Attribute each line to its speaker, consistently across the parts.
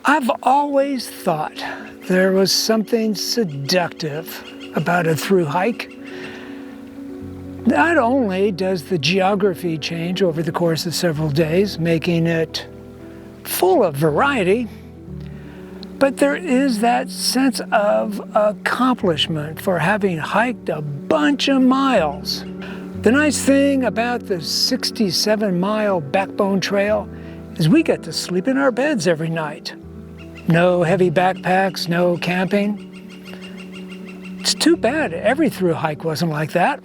Speaker 1: I've always thought there was something seductive about a through hike. Not only does the geography change over the course of several days, making it full of variety, but there is that sense of accomplishment for having hiked a bunch of miles. The nice thing about the 67-mile Backbone Trail is we get to sleep in our beds every night. No heavy backpacks, no camping. It's too bad every through hike wasn't like that.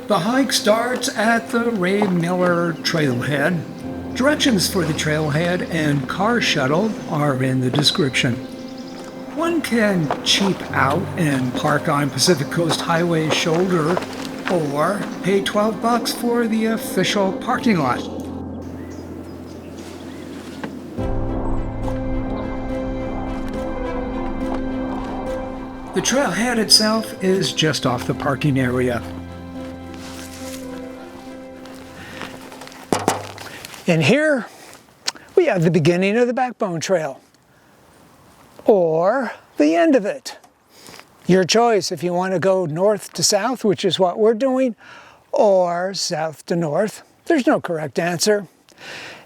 Speaker 1: The hike starts at the Ray Miller Trailhead. Directions for the trailhead and car shuttle are in the description. One can cheap out and park on Pacific Coast Highway's shoulder or pay $12 for the official parking lot. The trailhead itself is just off the parking area. And here we have the beginning of the Backbone Trail, or the end of it. Your choice if you want to go north to south, which is what we're doing, or south to north. There's no correct answer.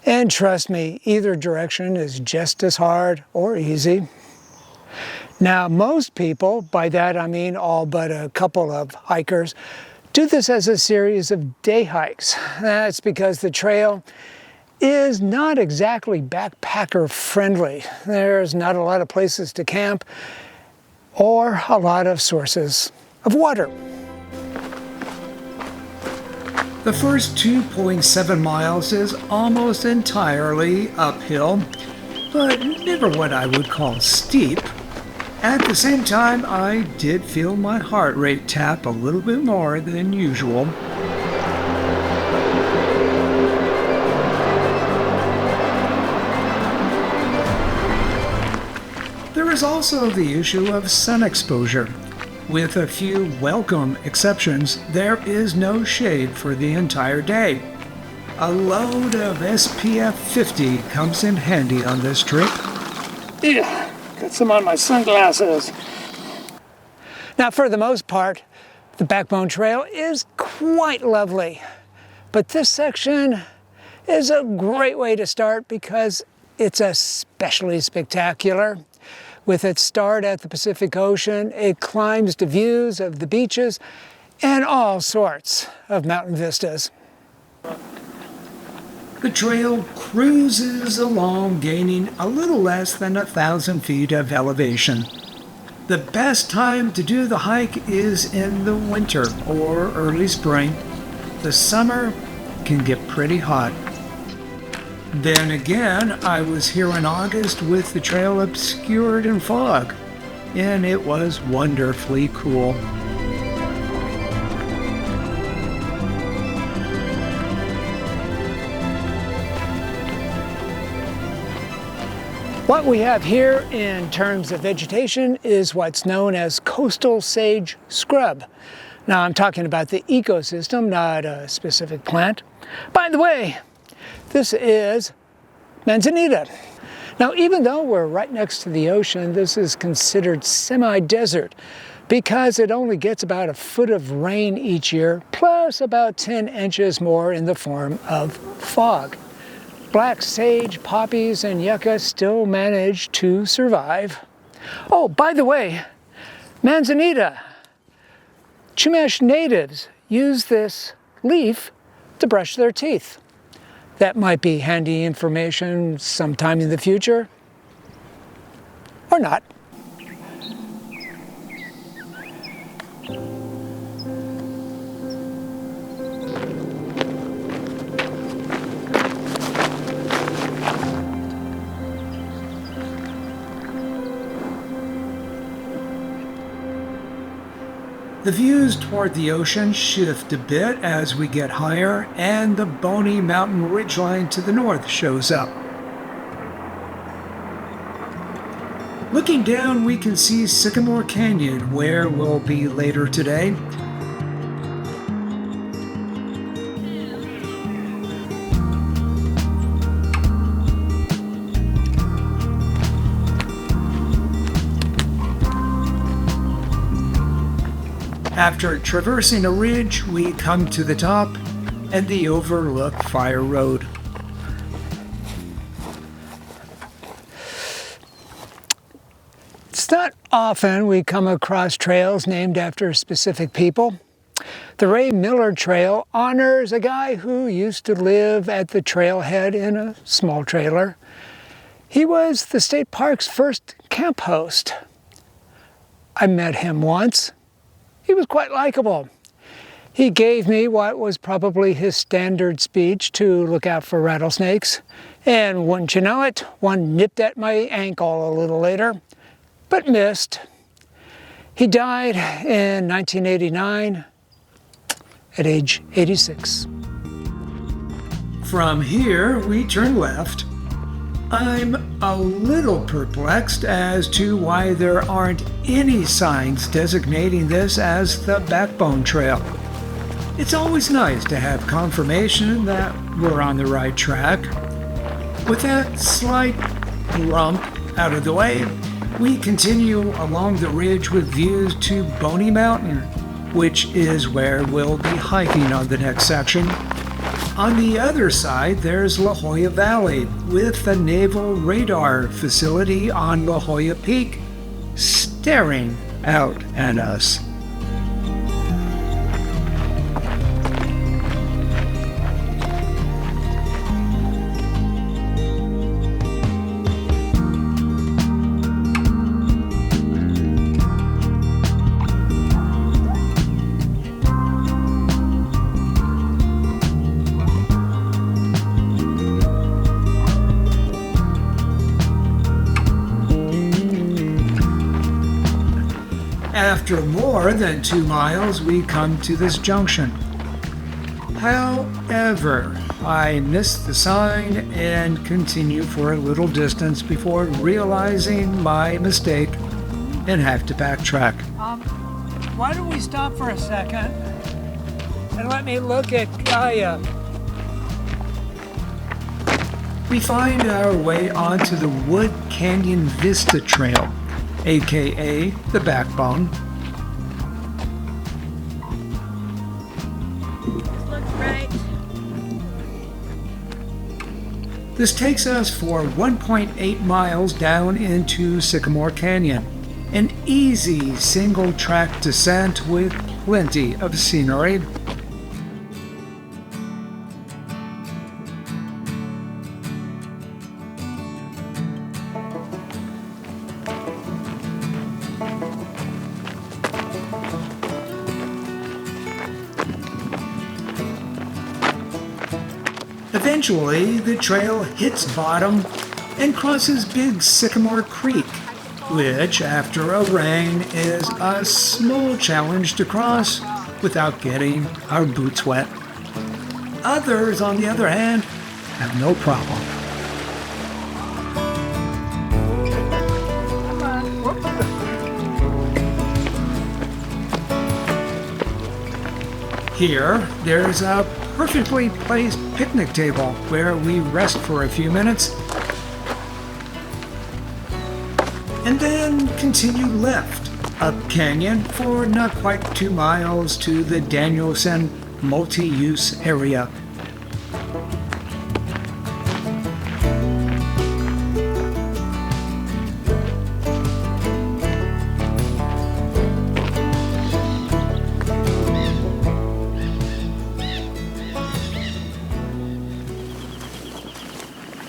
Speaker 1: And trust me, either direction is just as hard or easy. Now, most people, by that I mean all but a couple of hikers, do this as a series of day hikes. That's because the trail is not exactly backpacker friendly. There's not a lot of places to camp or a lot of sources of water. The first 2.7 miles is almost entirely uphill, but never what I would call steep. At the same time, I did feel my heart rate tap a little bit more than usual. There is also the issue of sun exposure. With a few welcome exceptions, there is no shade for the entire day. A load of SPF 50 comes in handy on this trip. Yeah, got some on my sunglasses. Now, for the most part, the Backbone Trail is quite lovely. But this section is a great way to start because it's especially spectacular. With its start at the Pacific Ocean, it climbs to views of the beaches and all sorts of mountain vistas. The trail cruises along, gaining a little less than 1,000 feet of elevation. The best time to do the hike is in the winter or early spring. The summer can get pretty hot. Then again, I was here in August with the trail obscured in fog, and it was wonderfully cool. What we have here in terms of vegetation is what's known as coastal sage scrub. Now, I'm talking about the ecosystem, not a specific plant. By the way, this is manzanita. Now, even though we're right next to the ocean, this is considered semi-desert because it only gets about a foot of rain each year, plus about 10 inches more in the form of fog. Black sage, poppies, and yucca still manage to survive. Oh, by the way, manzanita. Chumash natives use this leaf to brush their teeth. That might be handy information sometime in the future, or not. The views toward the ocean shift a bit as we get higher, and the bony mountain ridgeline to the north shows up. Looking down, we can see Sycamore Canyon, where we'll be later today. After traversing a ridge, we come to the top and the Overlook Fire Road. It's not often we come across trails named after specific people. The Ray Miller Trail honors a guy who used to live at the trailhead in a small trailer. He was the state park's first camp host. I met him once. He was quite likable. He gave me what was probably his standard speech to look out for rattlesnakes. And wouldn't you know it, one nipped at my ankle a little later, but missed. He died in 1989 at age 86. From here, we turn left. I'm a little perplexed as to why there aren't any signs designating this as the Backbone Trail. It's always nice to have confirmation that we're on the right track. With that slight lump out of the way, we continue along the ridge with views to Boney Mountain, which is where we'll be hiking on the next section. On the other side, there's La Jolla Valley with the Naval Radar Facility on La Jolla Peak staring out at us. After more than 2 miles, we come to this junction. However, I miss the sign and continue for a little distance before realizing my mistake and have to backtrack. Why don't we stop for a second and let me look at Gaia? We find our way onto the Wood Canyon Vista Trail, aka the Backbone.
Speaker 2: Looks right.
Speaker 1: This takes us for 1.8 miles down into Sycamore Canyon, an easy single-track descent with plenty of scenery. Eventually, the trail hits bottom and crosses Big Sycamore Creek, which, after a rain, is a small challenge to cross without getting our boots wet. Others, on the other hand, have no problem. Here, there's a perfectly placed picnic table where we rest for a few minutes and then continue left up canyon for not quite 2 miles to the Danielson multi-use area.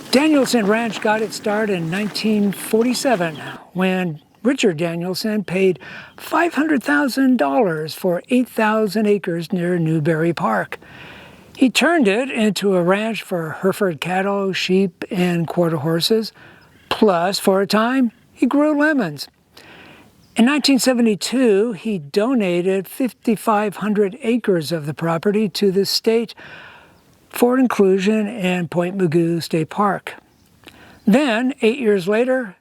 Speaker 1: Danielson Ranch got its start in 1947 when Richard Danielson paid $500,000 for 8,000 acres near Newbury Park. He turned it into a ranch for Hereford cattle, sheep, and quarter horses. Plus, for a time, he grew lemons. In 1972, he donated 5,500 acres of the property to the state for inclusion in Point Mugu State Park. Then, 8 years later,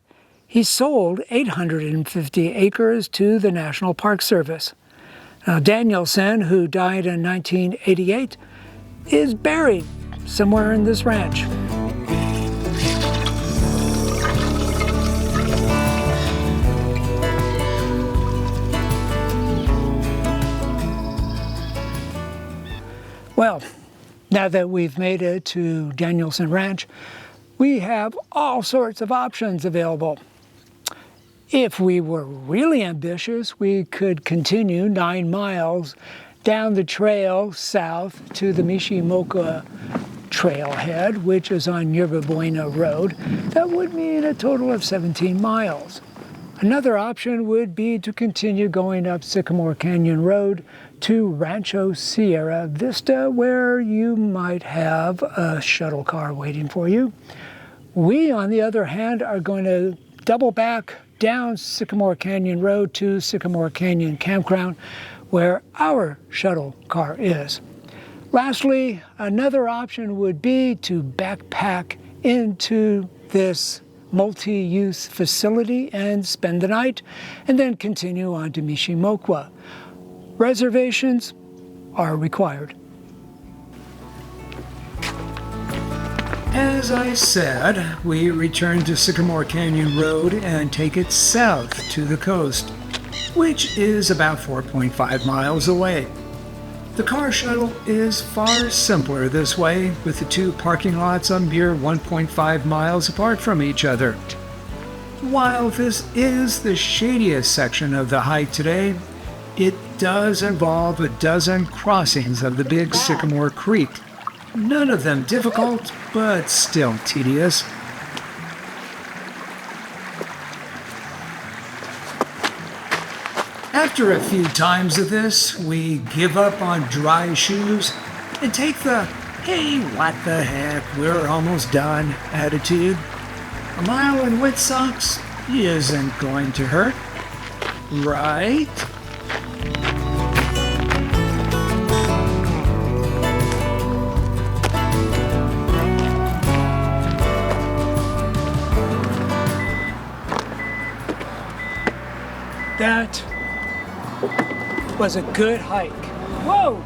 Speaker 1: he sold 850 acres to the National Park Service. Now, Danielson, who died in 1988, is buried somewhere in this ranch. Well, now that we've made it to Danielson Ranch, we have all sorts of options available. If we were really ambitious, we could continue 9 miles down the trail south to the Mishimoka Trailhead, which is on Yerba Buena Road. That would mean a total of 17 miles. Another option would be to continue going up Sycamore Canyon Road to Rancho Sierra Vista, where you might have a shuttle car waiting for you. We, on the other hand, are going to double back down Sycamore Canyon Road to Sycamore Canyon Campground, where our shuttle car is. Lastly, another option would be to backpack into this multi-use facility and spend the night, and then continue on to Mishimoka. Reservations are required. As I said, we return to Sycamore Canyon Road and take it south to the coast, which is about 4.5 miles away. The car shuttle is far simpler this way, with the two parking lots a mere 1.5 miles apart from each other. While this is the shadiest section of the hike today, it does involve a dozen crossings of the Big Sycamore Creek. None of them difficult, but still tedious. After a few times of this, we give up on dry shoes and take the, hey, what the heck, we're almost done attitude. A mile in wet socks isn't going to hurt, right? That was a good hike. Whoa!